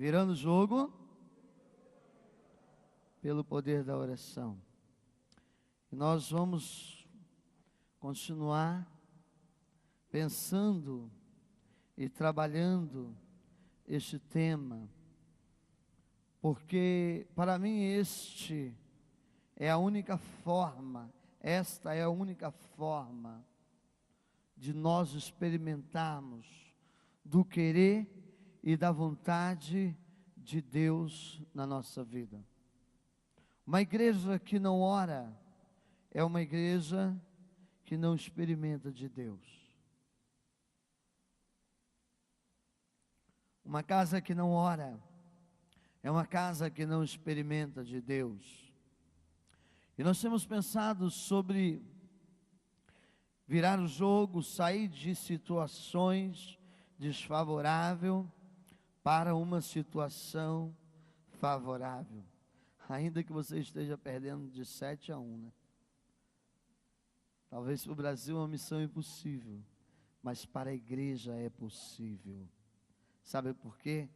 Virando o jogo pelo poder da oração. E nós vamos continuar pensando e trabalhando este tema, porque para mim esta é a única forma de nós experimentarmos do querer e da vontade de Deus na nossa vida. Uma igreja que não ora é uma igreja que não experimenta de Deus. Uma casa que não ora é uma casa que não experimenta de Deus. E nós temos pensado sobre virar o jogo, sair de situações desfavoráveis para uma situação favorável. Ainda que você esteja perdendo de 7-1, né? Talvez para o Brasil é uma missão impossível, mas para a igreja é possível. Sabe por quê?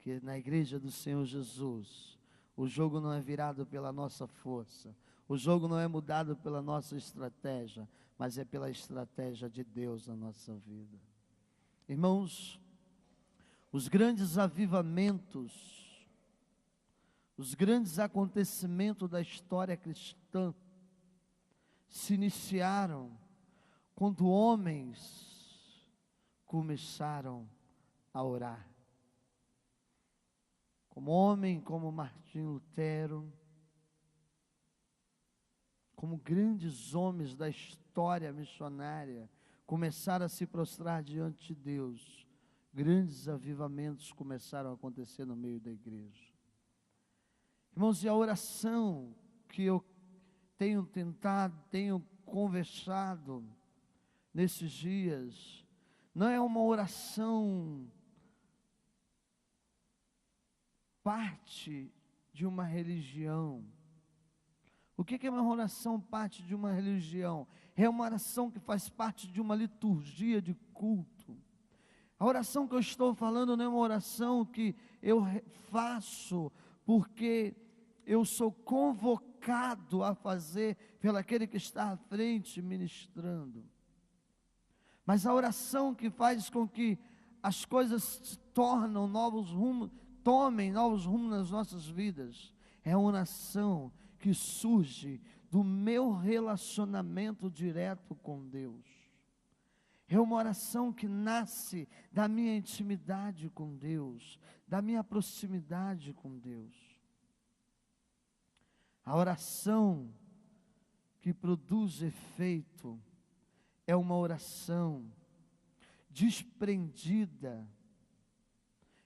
Que na igreja do Senhor Jesus, o jogo não é virado pela nossa força, o jogo não é mudado pela nossa estratégia, mas é pela estratégia de Deus na nossa vida. Irmãos, os grandes avivamentos, os grandes acontecimentos da história cristã se iniciaram quando homens começaram a orar. Como Martinho Lutero, como grandes homens da história missionária começaram a se prostrar diante de Deus, grandes avivamentos começaram a acontecer no meio da igreja. Irmãos, e a oração que eu tenho conversado nesses dias, não é uma oração parte de uma religião. O que é uma oração parte de uma religião? É uma oração que faz parte de uma liturgia de culto. A oração que eu estou falando não é uma oração que eu faço porque eu sou convocado a fazer pelo aquele que está à frente ministrando. Mas a oração que faz com que as coisas tomem novos rumos nas nossas vidas, é uma oração que surge do meu relacionamento direto com Deus. É uma oração que nasce da minha intimidade com Deus, da minha proximidade com Deus. A oração que produz efeito é uma oração desprendida,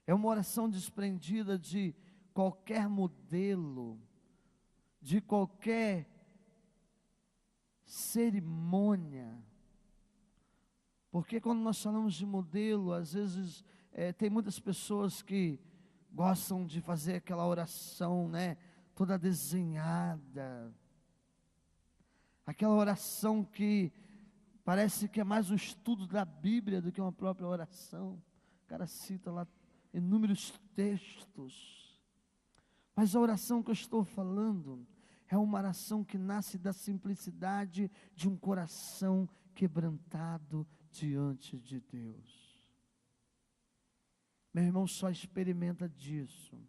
é uma oração desprendida de qualquer modelo, de qualquer cerimônia. Porque quando nós falamos de modelo, às vezes tem muitas pessoas que gostam de fazer aquela oração, né, toda desenhada, aquela oração que parece que é mais um estudo da Bíblia do que uma própria oração. O cara cita lá inúmeros textos, mas a oração que eu estou falando é uma oração que nasce da simplicidade de um coração quebrantado diante de Deus. Meu irmão, só experimenta disso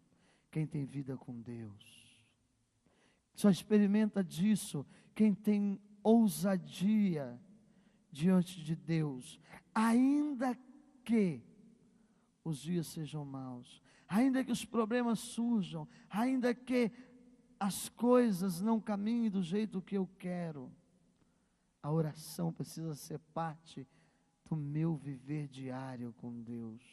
quem tem vida com Deus. Só experimenta disso quem tem ousadia diante de Deus, ainda que os dias sejam maus, ainda que os problemas surjam, ainda que as coisas não caminhem do jeito que eu quero. A oração precisa ser parte do meu viver diário com Deus.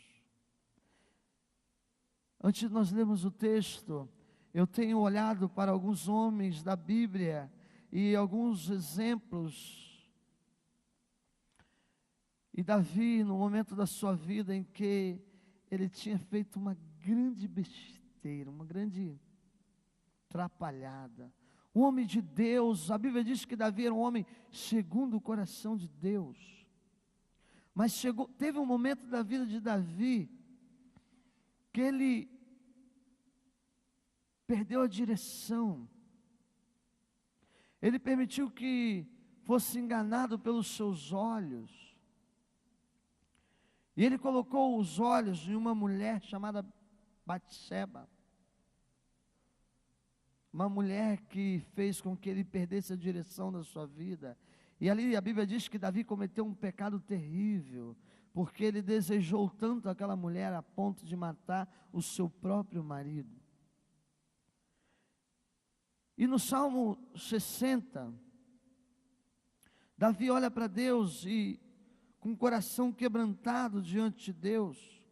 Antes de nós lermos o texto, eu tenho olhado para alguns homens da Bíblia e alguns exemplos. E Davi, no momento da sua vida em que ele tinha feito uma grande besteira, uma grande atrapalhada, um homem de Deus, a Bíblia diz que Davi era um homem segundo o coração de Deus, mas teve um momento da vida de Davi, que ele perdeu a direção. Ele permitiu que fosse enganado pelos seus olhos. E ele colocou os olhos em uma mulher chamada Batseba. Uma mulher que fez com que ele perdesse a direção da sua vida. E ali a Bíblia diz que Davi cometeu um pecado terrível, porque ele desejou tanto aquela mulher a ponto de matar o seu próprio marido. E no Salmo 60, Davi olha para Deus e, com o coração quebrantado diante de Deus,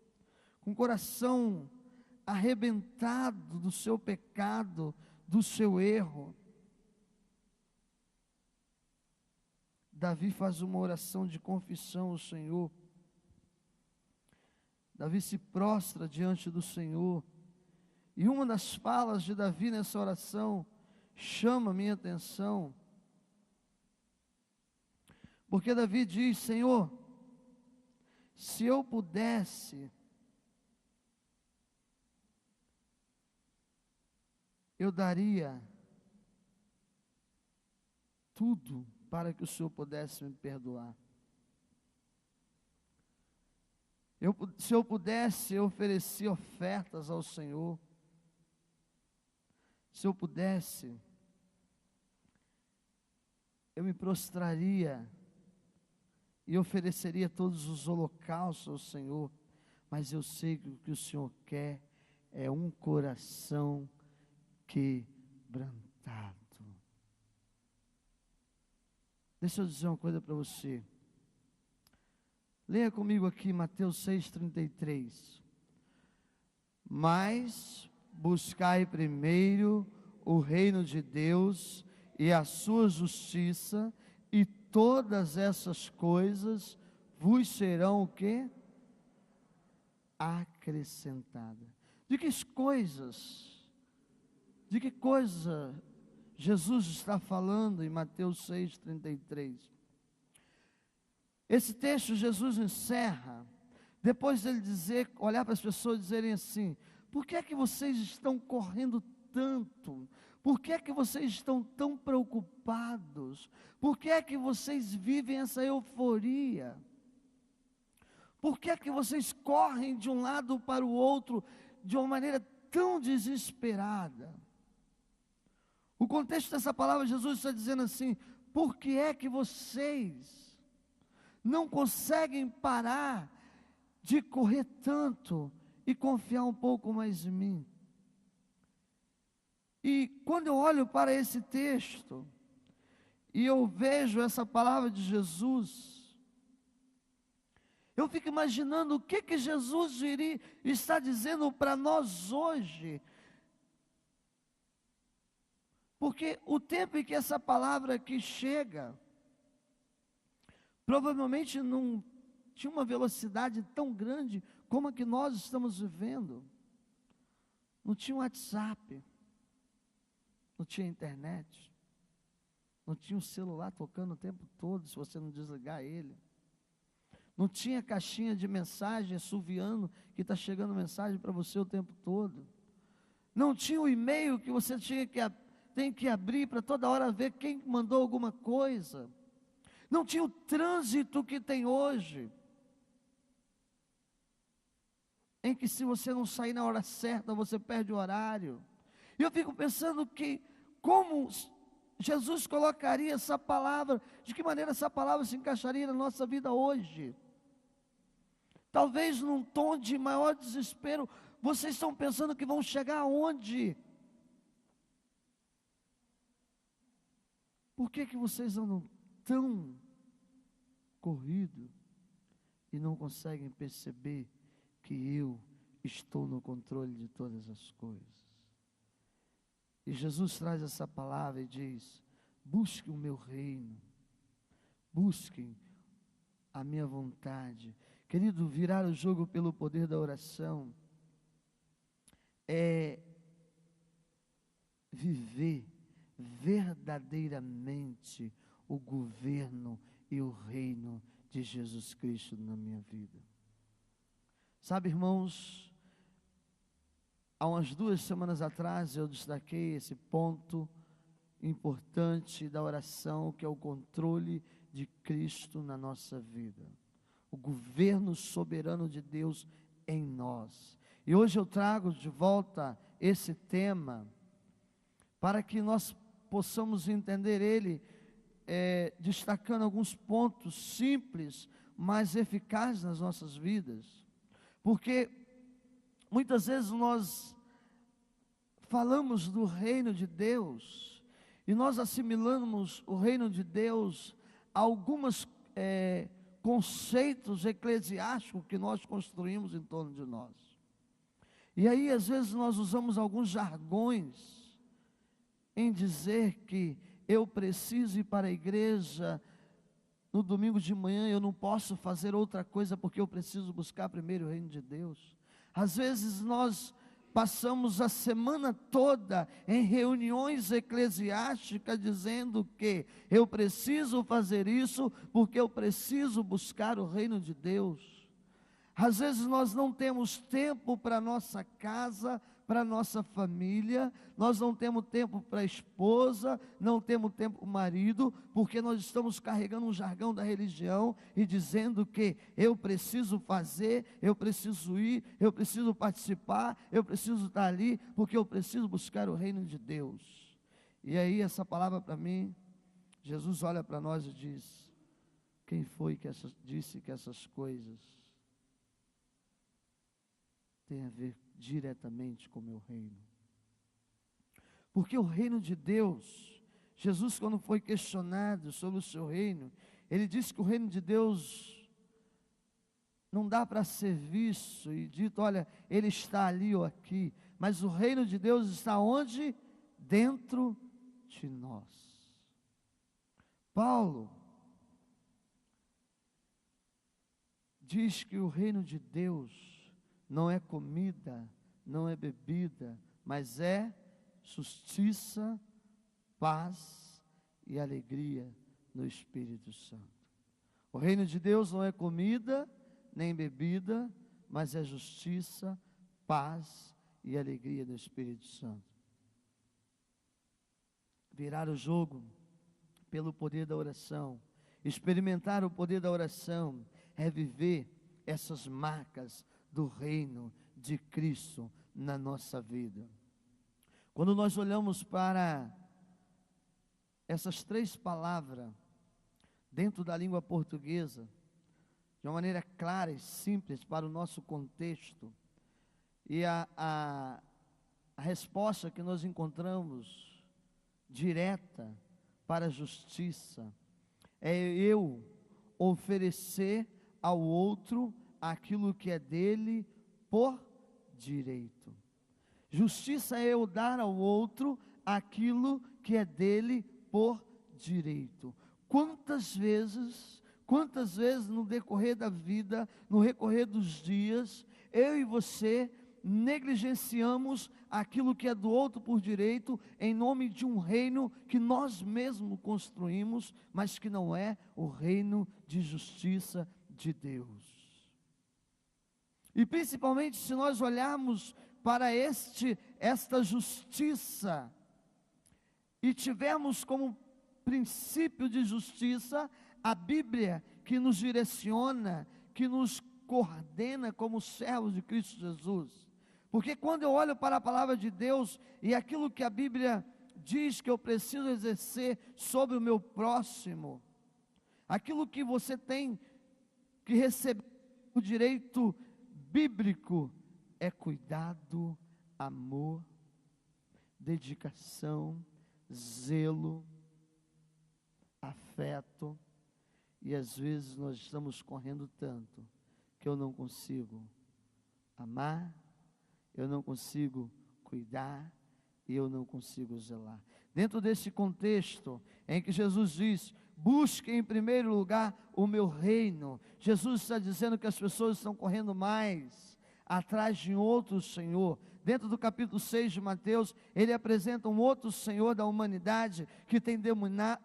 com o coração arrebentado do seu pecado, do seu erro, Davi faz uma oração de confissão ao Senhor. Davi se prostra diante do Senhor. E uma das falas de Davi nessa oração chama a minha atenção. Porque Davi diz: Senhor, se eu pudesse, eu daria tudo para que o Senhor pudesse me perdoar. Se eu pudesse, eu oferecia ofertas ao Senhor. Se eu pudesse, eu me prostraria e ofereceria todos os holocaustos ao Senhor. Mas eu sei que o que o Senhor quer é um coração quebrantado. Deixa eu dizer uma coisa para você. Leia comigo aqui Mateus 6,33. Mas buscai primeiro o reino de Deus e a sua justiça, e todas essas coisas vos serão o quê? Acrescentadas. De que coisa Jesus está falando em Mateus 6,33? Esse texto Jesus encerra, depois dele dizer, olhar para as pessoas e dizerem assim: por que é que vocês estão correndo tanto? Por que é que vocês estão tão preocupados? Por que é que vocês vivem essa euforia? Por que é que vocês correm de um lado para o outro de uma maneira tão desesperada? O contexto dessa palavra, Jesus está dizendo assim: por que é que vocês não conseguem parar de correr tanto e confiar um pouco mais em mim? E quando eu olho para esse texto e eu vejo essa palavra de Jesus, eu fico imaginando o que Jesus está dizendo para nós hoje. Porque o tempo em que essa palavra aqui chega, provavelmente não tinha uma velocidade tão grande como a que nós estamos vivendo. Não tinha WhatsApp, não tinha internet, não tinha o celular tocando o tempo todo, se você não desligar ele. Não tinha caixinha de mensagem assoviando que está chegando mensagem para você o tempo todo. Não tinha o e-mail que você tem que abrir para toda hora ver quem mandou alguma coisa. Não tinha o trânsito que tem hoje, em que se você não sair na hora certa, você perde o horário. E eu fico pensando que como Jesus colocaria essa palavra, de que maneira essa palavra se encaixaria na nossa vida hoje. Talvez num tom de maior desespero. Vocês estão pensando que vão chegar aonde? Por que vocês andam tão corrido e não conseguem perceber que eu estou no controle de todas as coisas? E Jesus traz essa palavra e diz: busquem o meu reino, busquem a minha vontade. Querido, virar o jogo pelo poder da oração é viver verdadeiramente o governo e o reino de Jesus Cristo na minha vida. Sabe, irmãos, Há umas 2 semanas atrás eu destaquei esse ponto importante da oração, que é o controle de Cristo na nossa vida, o governo soberano de Deus em nós. E hoje eu trago de volta esse tema, para que nós possamos entender ele, destacando alguns pontos simples, mas eficazes nas nossas vidas, porque muitas vezes nós falamos do reino de Deus, e nós assimilamos o reino de Deus a alguns conceitos eclesiásticos que nós construímos em torno de nós. E aí às vezes nós usamos alguns jargões em dizer que eu preciso ir para a igreja no domingo de manhã, eu não posso fazer outra coisa porque eu preciso buscar primeiro o reino de Deus. Às vezes nós passamos a semana toda em reuniões eclesiásticas dizendo que eu preciso fazer isso porque eu preciso buscar o reino de Deus. Às vezes nós não temos tempo para nossa casa, para nossa família, nós não temos tempo para a esposa, não temos tempo para o marido, porque nós estamos carregando um jargão da religião e dizendo que eu preciso fazer, eu preciso ir, eu preciso participar, eu preciso estar ali, porque eu preciso buscar o reino de Deus. E aí essa palavra para mim, Jesus olha para nós e diz: quem foi que disse que essas coisas têm a ver diretamente com o meu reino? Porque o reino de Deus, Jesus, quando foi questionado sobre o seu reino, ele disse que o reino de Deus não dá para ser visto e dito, olha, ele está ali ou aqui, mas o reino de Deus está onde? Dentro de nós. Paulo diz que o reino de Deus não é comida, não é bebida, mas é justiça, paz e alegria no Espírito Santo. O reino de Deus não é comida, nem bebida, mas é justiça, paz e alegria do Espírito Santo. Virar o jogo pelo poder da oração, experimentar o poder da oração, é viver essas marcas do reino de Cristo na nossa vida. Quando nós olhamos para essas 3 palavras dentro da língua portuguesa, de uma maneira clara e simples para o nosso contexto, e a resposta que nós encontramos direta para a justiça é eu oferecer ao outro aquilo que é dele por direito. Justiça é eu dar ao outro aquilo que é dele por direito. Quantas vezes no decorrer da vida, no recorrer dos dias, eu e você negligenciamos aquilo que é do outro por direito, em nome de um reino que nós mesmos construímos, mas que não é o reino de justiça de Deus. E principalmente se nós olharmos para esta justiça e tivermos como princípio de justiça a Bíblia, que nos direciona, que nos coordena como servos de Cristo Jesus. Porque quando eu olho para a palavra de Deus e aquilo que a Bíblia diz que eu preciso exercer sobre o meu próximo, aquilo que você tem que receber o direito bíblico é cuidado, amor, dedicação, zelo, afeto. E às vezes nós estamos correndo tanto que eu não consigo amar, eu não consigo cuidar e eu não consigo zelar. Dentro desse contexto em que Jesus diz: busque em primeiro lugar o meu reino, Jesus está dizendo que as pessoas estão correndo mais atrás de outro Senhor. Dentro do capítulo 6 de Mateus, ele apresenta um outro Senhor da humanidade que tem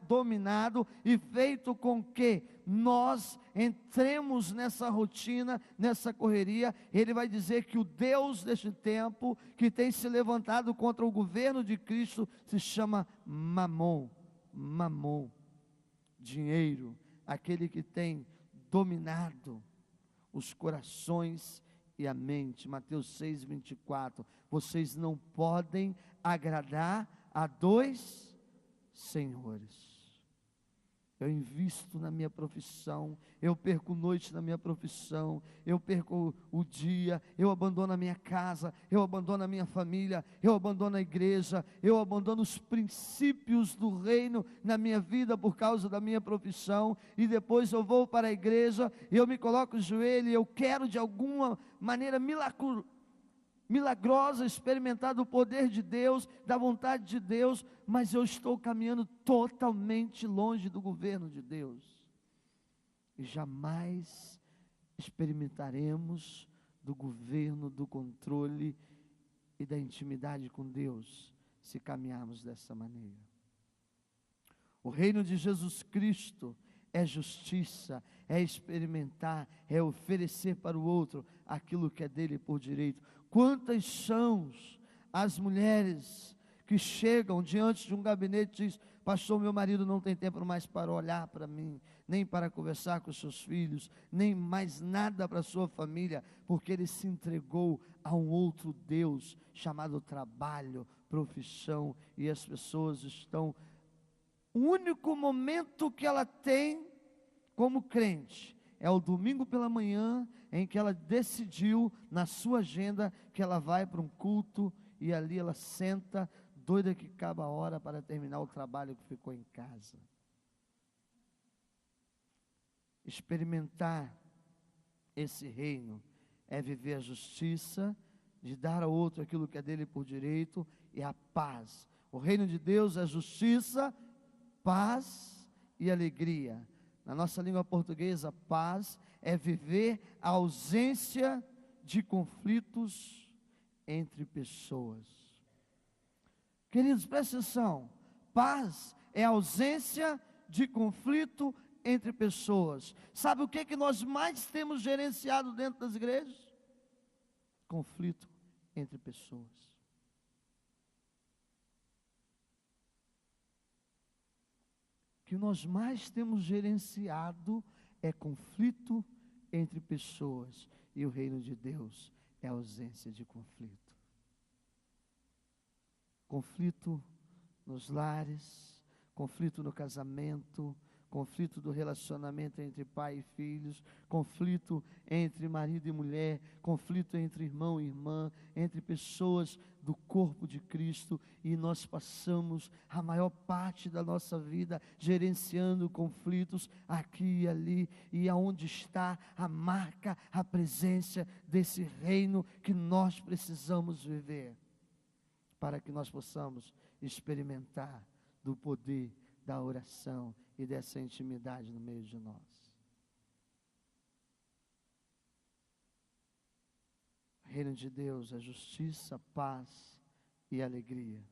dominado e feito com que nós entremos nessa rotina, nessa correria. Ele vai dizer que o Deus deste tempo, que tem se levantado contra o governo de Cristo, se chama Mamon. Mamon, dinheiro, aquele que tem dominado os corações e a mente. Mateus 6:24. Vocês não podem agradar a dois senhores. Eu invisto na minha profissão, eu perco noite na minha profissão, eu perco o dia, eu abandono a minha casa, eu abandono a minha família, eu abandono a igreja, eu abandono os princípios do reino na minha vida por causa da minha profissão, e depois eu vou para a igreja, eu me coloco de joelho, eu quero de alguma maneira milagrosa experimentar do poder de Deus, da vontade de Deus, mas eu estou caminhando totalmente longe do governo de Deus, e jamais experimentaremos do governo, do controle e da intimidade com Deus, se caminharmos dessa maneira. O reino de Jesus Cristo é justiça, é experimentar, é oferecer para o outro aquilo que é dele por direito. Quantas são as mulheres que chegam diante de um gabinete e dizem: pastor, meu marido não tem tempo mais para olhar para mim, nem para conversar com os seus filhos, nem mais nada para a sua família, porque ele se entregou a um outro Deus, chamado trabalho, profissão, e as pessoas estão... O único momento que ela tem como crente é o domingo pela manhã, em que ela decidiu na sua agenda que ela vai para um culto, e ali ela senta, doida que acaba a hora para terminar o trabalho que ficou em casa. Experimentar esse reino é viver a justiça, de dar ao outro aquilo que é dele por direito, e a paz. O reino de Deus é justiça, paz e alegria. Na nossa língua portuguesa, paz é viver a ausência de conflitos entre pessoas. Queridos, presta atenção. Paz é a ausência de conflito entre pessoas. Sabe o que nós mais temos gerenciado dentro das igrejas? Conflito entre pessoas. O que nós mais temos gerenciado é conflito entre pessoas, e o reino de Deus é a ausência de conflito. Conflito nos lares, conflito no casamento, conflito do relacionamento entre pai e filhos, conflito entre marido e mulher, conflito entre irmão e irmã, entre pessoas do corpo de Cristo, e nós passamos a maior parte da nossa vida gerenciando conflitos aqui e ali, e aonde está a marca, a presença desse reino que nós precisamos viver, para que nós possamos experimentar do poder da oração e dessa intimidade no meio de nós. O reino de Deus é justiça, paz e alegria.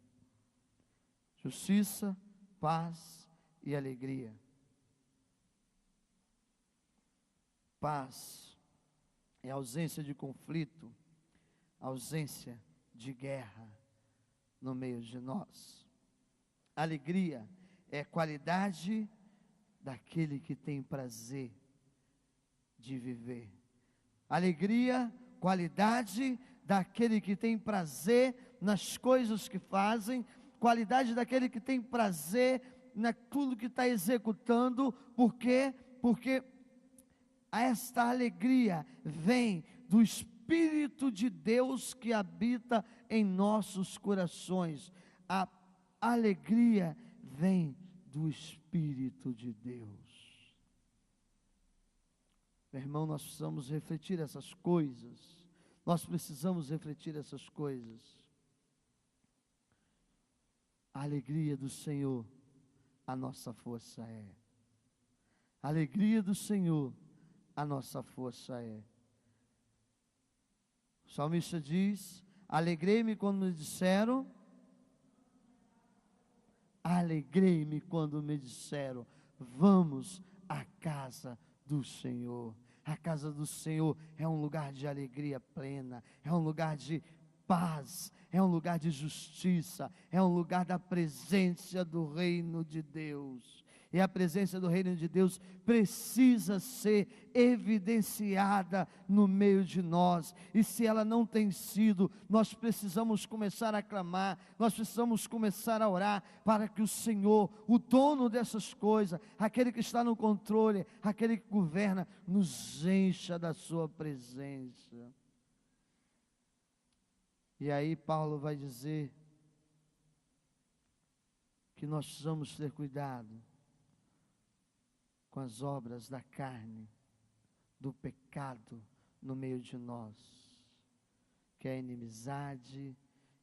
Justiça, paz e alegria. Paz é ausência de conflito, ausência de guerra no meio de nós. Alegria é qualidade daquele que tem prazer de viver. Alegria, qualidade daquele que tem prazer nas coisas que fazem, qualidade daquele que tem prazer naquilo que está executando. Por quê? Porque esta alegria vem do Espírito de Deus que habita em nossos corações. A alegria vem do Espírito de Deus. Meu irmão, nós precisamos refletir essas coisas. Nós precisamos refletir essas coisas. A alegria do Senhor, a nossa força é. A alegria do Senhor, a nossa força é. O O salmista diz: alegrei-me quando me disseram, vamos à casa do Senhor. A casa do Senhor é um lugar de alegria plena, é um lugar de paz, é um lugar de justiça, é um lugar da presença do reino de Deus. E a presença do reino de Deus precisa ser evidenciada no meio de nós. E se ela não tem sido, nós precisamos começar a clamar, nós precisamos começar a orar para que o Senhor, o dono dessas coisas, aquele que está no controle, aquele que governa, nos encha da sua presença. E aí Paulo vai dizer que nós precisamos ter cuidado com as obras da carne, do pecado no meio de nós, que é inimizade,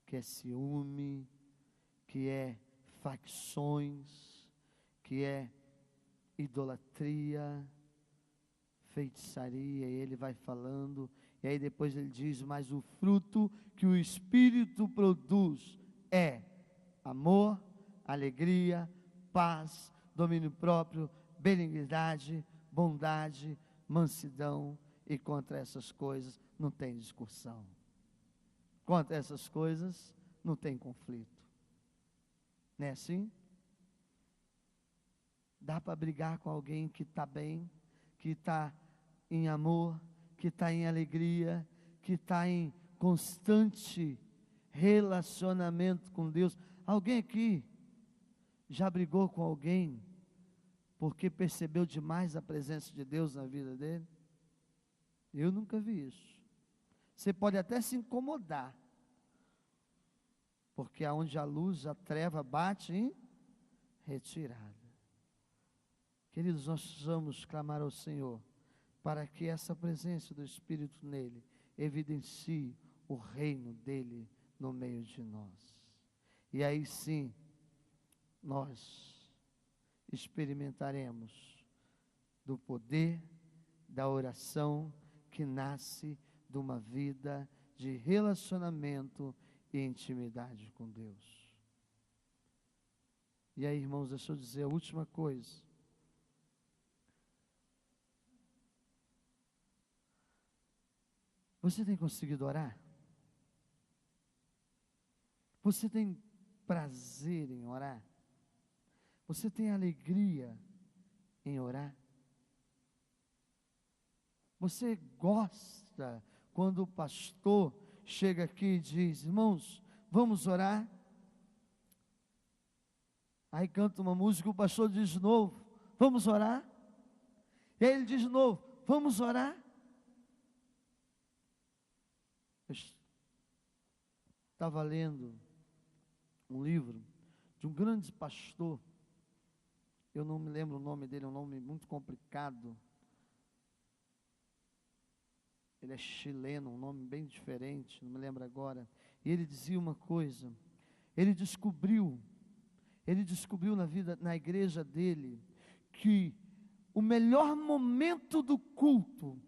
que é ciúme, que é facções, que é idolatria, feitiçaria, e ele vai falando, e aí depois ele diz: mas o fruto que o Espírito produz é amor, alegria, paz, domínio próprio, benignidade, bondade, mansidão, e contra essas coisas não tem discussão. Contra essas coisas não tem conflito. Não é assim? Dá para brigar com alguém que está bem, que está em amor, que está em alegria, que está em constante relacionamento com Deus. Alguém aqui já brigou com alguém porque percebeu demais a presença de Deus na vida dele? Eu nunca vi isso. Você pode até se incomodar, porque aonde a luz, a treva bate em retirada. Queridos, nós precisamos clamar ao Senhor para que essa presença do Espírito nele evidencie o reino dele no meio de nós. E aí sim, nós experimentaremos do poder da oração que nasce de uma vida de relacionamento e intimidade com Deus. E aí, irmãos, deixa eu dizer a última coisa. Você tem conseguido orar? Você tem prazer em orar? Você tem alegria em orar? Você gosta quando o pastor chega aqui e diz: irmãos, vamos orar? Aí canta uma música, o pastor diz de novo: vamos orar? E aí ele diz de novo: vamos orar? Eu estava lendo um livro de um grande pastor, eu não me lembro o nome dele, é um nome muito complicado, ele é chileno, um nome bem diferente, não me lembro agora, e ele dizia uma coisa, ele descobriu na igreja dele, que o melhor momento do culto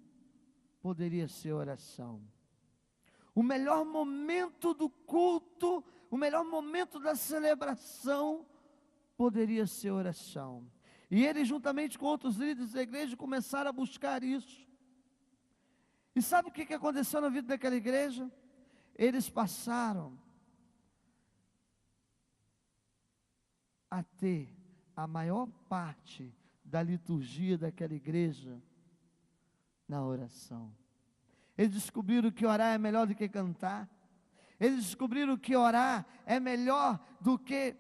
poderia ser oração. O melhor momento do culto, o melhor momento da celebração poderia ser oração. E ele, juntamente com outros líderes da igreja, começaram a buscar isso. E sabe o que aconteceu na vida daquela igreja? Eles passaram a ter a maior parte da liturgia daquela igreja na oração. Eles descobriram que orar é melhor do que cantar. Eles descobriram que orar é melhor do que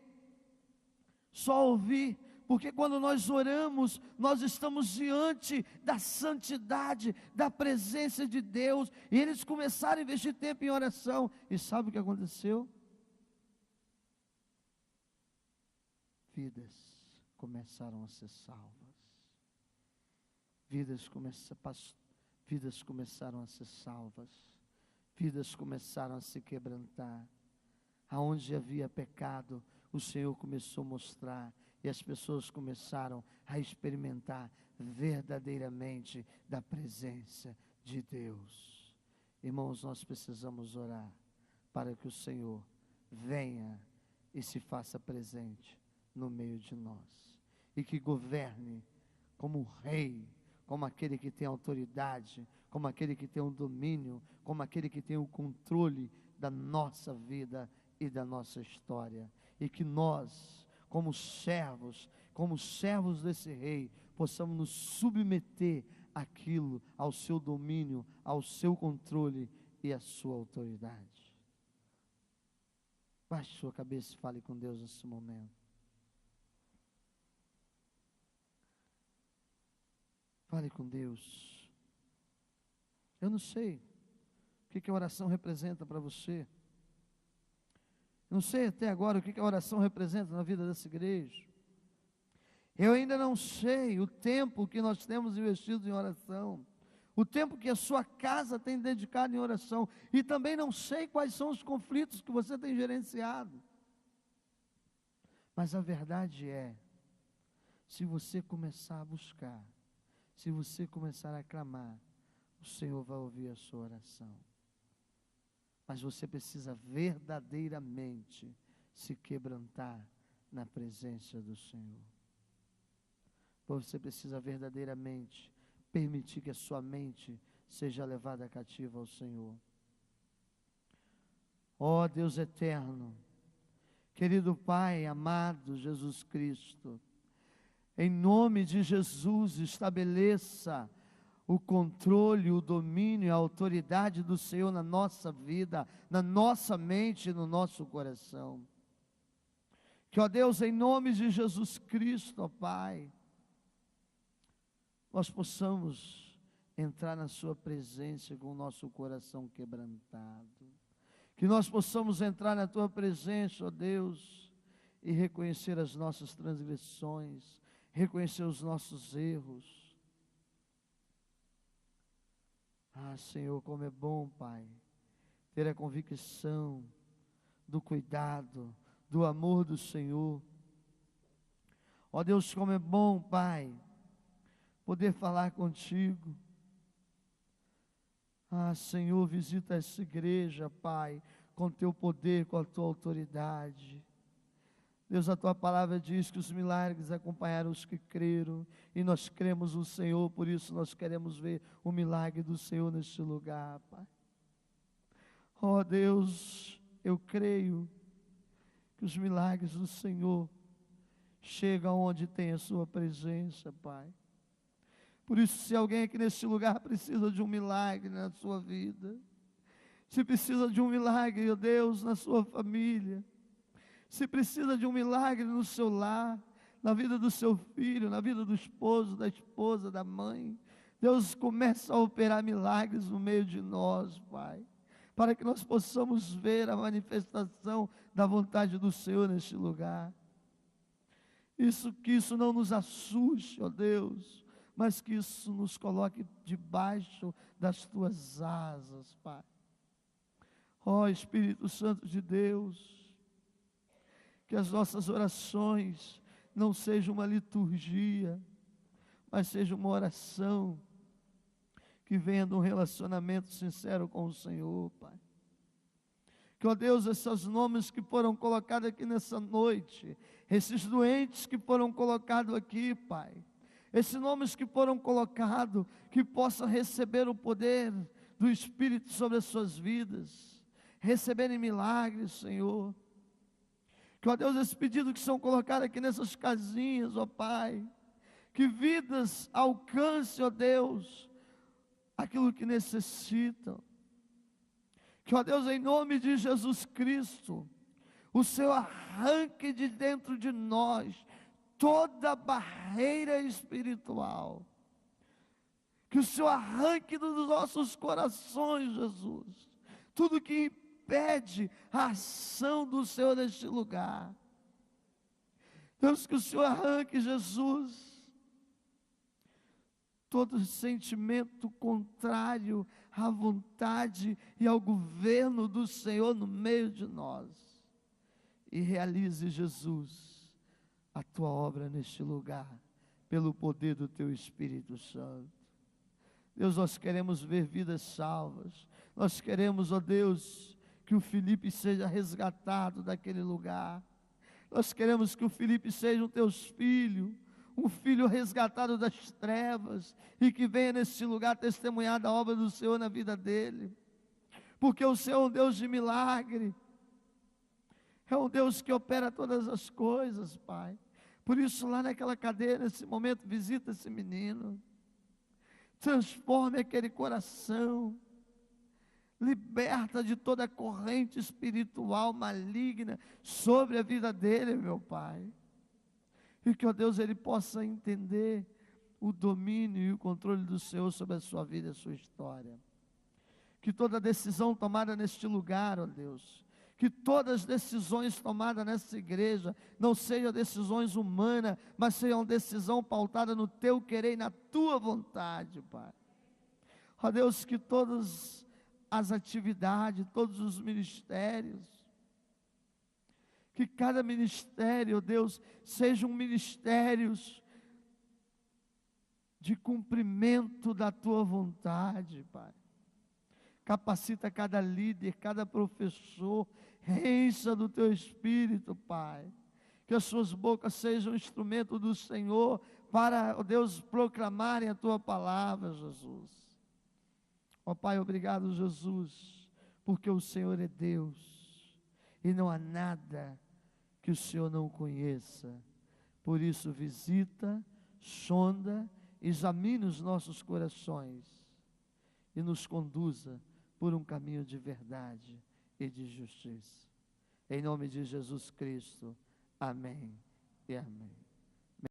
só ouvir. Porque quando nós oramos, nós estamos diante da santidade, da presença de Deus. E eles começaram a investir tempo em oração. E sabe o que aconteceu? Vidas começaram a ser salvas. Vidas começaram a ser salvas, vidas começaram a se quebrantar. Aonde havia pecado, o Senhor começou a mostrar, e as pessoas começaram a experimentar verdadeiramente da presença de Deus. Irmãos, nós precisamos orar para que o Senhor venha e se faça presente no meio de nós, e que governe como rei, como aquele que tem autoridade, como aquele que tem o domínio, como aquele que tem o controle da nossa vida e da nossa história, e que nós, como servos desse rei, possamos nos submeter àquilo, ao seu domínio, ao seu controle e à sua autoridade. Baixe sua cabeça e fale com Deus nesse momento. Fale com Deus. Eu não sei o que a oração representa para você. Eu não sei até agora o que a oração representa na vida dessa igreja. Eu ainda não sei o tempo que nós temos investido em oração, o tempo que a sua casa tem dedicado em oração, e também não sei quais são os conflitos que você tem gerenciado. Mas a verdade é, se você começar a buscar, se você começar a clamar, o Senhor vai ouvir a sua oração. Mas você precisa verdadeiramente se quebrantar na presença do Senhor. Você precisa verdadeiramente permitir que a sua mente seja levada cativa ao Senhor. Ó Deus eterno, querido Pai, amado Jesus Cristo, em nome de Jesus, estabeleça o controle, o domínio e a autoridade do Senhor na nossa vida, na nossa mente e no nosso coração. Que, ó Deus, em nome de Jesus Cristo, ó Pai, nós possamos entrar na sua presença com o nosso coração quebrantado. Que nós possamos entrar na tua presença, ó Deus, e reconhecer as nossas transgressões, reconhecer os nossos erros. Ah, Senhor, como é bom, Pai, ter a convicção do cuidado, do amor do Senhor. Ó Deus, como é bom, Pai, poder falar contigo. Ah, Senhor, visita essa igreja, Pai, com teu poder, com a tua autoridade. Deus, a tua palavra diz que os milagres acompanharam os que creram, e nós cremos no Senhor, por isso nós queremos ver o milagre do Senhor neste lugar, Pai. Ó Deus, eu creio que os milagres do Senhor chegam onde tem a sua presença, Pai. Por isso, se alguém aqui neste lugar precisa de um milagre na sua vida, se precisa de um milagre, ó Deus, na sua família, se precisa de um milagre no seu lar, na vida do seu filho, na vida do esposo, da esposa, da mãe, Deus começa a operar milagres no meio de nós, Pai, para que nós possamos ver a manifestação da vontade do Senhor neste lugar. Que isso não nos assuste, ó Deus, mas que isso nos coloque debaixo das tuas asas, Pai. Ó Espírito Santo de Deus, que as nossas orações não sejam uma liturgia, mas seja uma oração que venha de um relacionamento sincero com o Senhor, Pai. Que, ó Deus, esses nomes que foram colocados aqui nessa noite, esses doentes que foram colocados aqui, Pai, esses nomes que foram colocados, que possam receber o poder do Espírito sobre as suas vidas, receberem milagres, Senhor. Que, ó Deus, esse pedido que são colocados aqui nessas casinhas, ó Pai, que vidas alcancem, ó Deus, aquilo que necessitam. Que, ó Deus, em nome de Jesus Cristo, o Senhor arranque de dentro de nós toda barreira espiritual. Que o Senhor arranque dos nossos corações, Jesus, tudo que impede a ação do Senhor neste lugar. Deus, que o Senhor arranque, Jesus, todo sentimento contrário à vontade e ao governo do Senhor no meio de nós, e realize, Jesus, a tua obra neste lugar, pelo poder do teu Espírito Santo. Deus, nós queremos ver vidas salvas, Nós queremos, ó Deus, que o Felipe seja resgatado daquele lugar. Nós queremos que o Felipe seja um teus filhos, um filho resgatado das trevas, e que venha nesse lugar testemunhar da obra do Senhor na vida dele, porque o Senhor é um Deus de milagre, é um Deus que opera todas as coisas, Pai. Por isso, lá naquela cadeia, nesse momento, visita esse menino, transforme aquele coração, liberta de toda corrente espiritual maligna sobre a vida dele, meu Pai. E que, ó Deus, ele possa entender o domínio e o controle do Senhor sobre a sua vida e a sua história. Que toda decisão tomada neste lugar, ó Deus, que todas as decisões tomadas nessa igreja não sejam decisões humanas, mas sejam decisão pautada no teu querer e na tua vontade, Pai. Ó Deus, que todas as atividades, todos os ministérios, que cada ministério, ó Deus, sejam ministérios de cumprimento da tua vontade, Pai. Capacita cada líder, cada professor, encha do teu Espírito, Pai. Que as suas bocas sejam instrumento do Senhor para, ó Deus, proclamarem a tua palavra, Jesus. Ó Pai, obrigado, Jesus, porque o Senhor é Deus e não há nada que o Senhor não conheça. Por isso, visita, sonda, examine os nossos corações e nos conduza por um caminho de verdade e de justiça. Em nome de Jesus Cristo. Amém e amém.